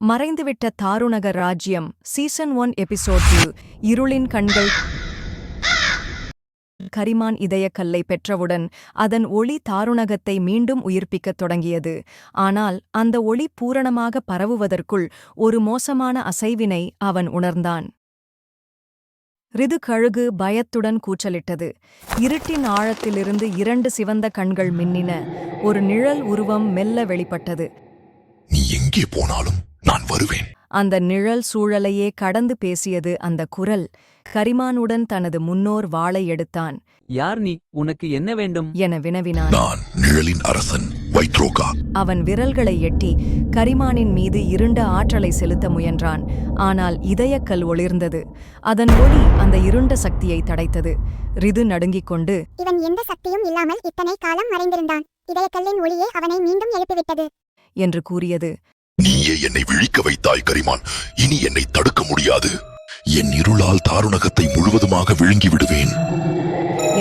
மறைந்துவிட்ட தாருநகர் ராஜ்யம் season 1 episode 2 இருளின் கண்கள். கரிமான் இதயக்கல்லை பெற்றவுடன் அதன் ஒளி தாருணகத்தை மீண்டும் உயிர்ப்பிக்கத் தொடங்கியது. ஆனால் அந்த ஒளி பூரணமாக பரவுவதற்குள் ஒரு மோசமான அசைவினை அவன் உணர்ந்தான். ரிது கழுகு பயத்துடன் கூச்சலிட்டது. இருட்டின் ஆழத்திலிருந்து 2 சிவந்த கண்கள் மின்னின. ஒரு நிழல் உருவம் மெல்ல வெளிப்பட்டது. நீ எங்கே போனாலும் நான் வருவேன். அந்த நிழல் சூழலையே கடந்து பேசியது அந்த குரல். கரிமானுடன் தனது முன்னோர் வாளை எடுத்தான். யார் நீ? உனக்கு என்ன வேண்டும் என வினவினான். நான் நிழலின் அரசன் வைத்ரோகா. அவன் விரல்களை எட்டி கரிமானின் மீது இருண்ட ஆற்றலை செலுத்த முயன்றான். ஆனால் இதயக்கல் ஒளிர்ந்தது. அதன் ஒளி அந்த இருண்ட சக்தியை தடைத்தது. ரிது நடுங்கிக் கொண்டு, இவன் எந்த சக்தியும் இல்லாமல் இத்தனை காலம் மறைந்திருந்தான். இதயக்கல்லின் ஒளியே அவனை மீண்டும் எழுப்பிவிட்டது என்று கூறியது. நீயே என்னை விழிக்க வைத்தாய் கரிமான். இனி என்னை தடுக்க முடியாது. என் இருளால் தாருணகத்தை முழுவதுமாக விழுங்கி விடுவேன்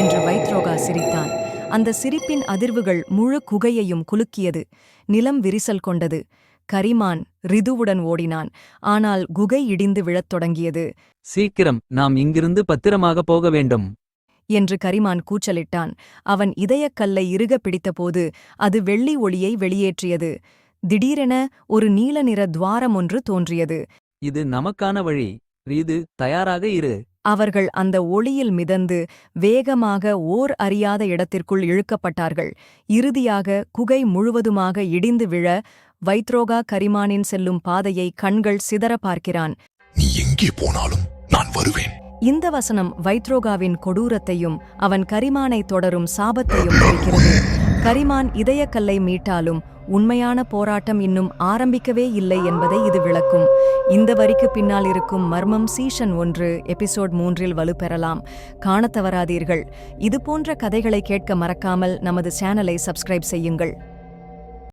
என்று வைத்ரோகா சிரித்தான். அந்த சிரிப்பின் அதிர்வுகள் முழு குகையையும் குலுக்கியது. நிலம் விரிசல் கொண்டது. கரிமான் ரிதுவுடன் ஓடினான். ஆனால் குகை இடிந்து விழத் தொடங்கியது. சீக்கிரம், நாம் இங்கிருந்து பத்திரமாக போக வேண்டும் என்று கரிமான் கூச்சலிட்டான். அவன் இதயக்கல்லை இறுக பிடித்தபோது அது வெள்ளி ஒளியை வெளியேற்றியது. திடீரென ஒரு நீல நிற துவாரம் ஒன்று தோன்றியது. இது நமக்கான வழி. ரீது, தயாராக இரு. அவர்கள் அந்த ஒளியில் மிதந்து வேகமாக ஓர் அறியாத இடத்திற்குள் இழுக்கப்பட்டார்கள். இறுதியாக குகை முழுவதுமாக இடிந்து விழ வைத்ரோகா கரிமானின் செல்லும் பாதையை கண்கள் சிதற பார்க்கிறான். நீ எங்கே போனாலும் நான் வருவேன். இந்த வசனம் வைத்ரோகாவின் கொடூரத்தையும் அவன் கரிமானை தொடரும் சாபத்தையும் குறிக்கிறது. கரிமான் இதயக்கல்லை மீட்டாலும் உண்மையான போராட்டம் இன்னும் ஆரம்பிக்கவே இல்லை என்பதை இது விளக்கும். இந்த வரிக்கு பின்னால் இருக்கும் மர்மம் சீசன் 1 எபிசோட் 3 வலுப்பெறலாம். காணத் தவறாதீர்கள். இதுபோன்ற கதைகளை கேட்க மறக்காமல் நமது சேனலை சப்ஸ்கிரைப் செய்யுங்கள்.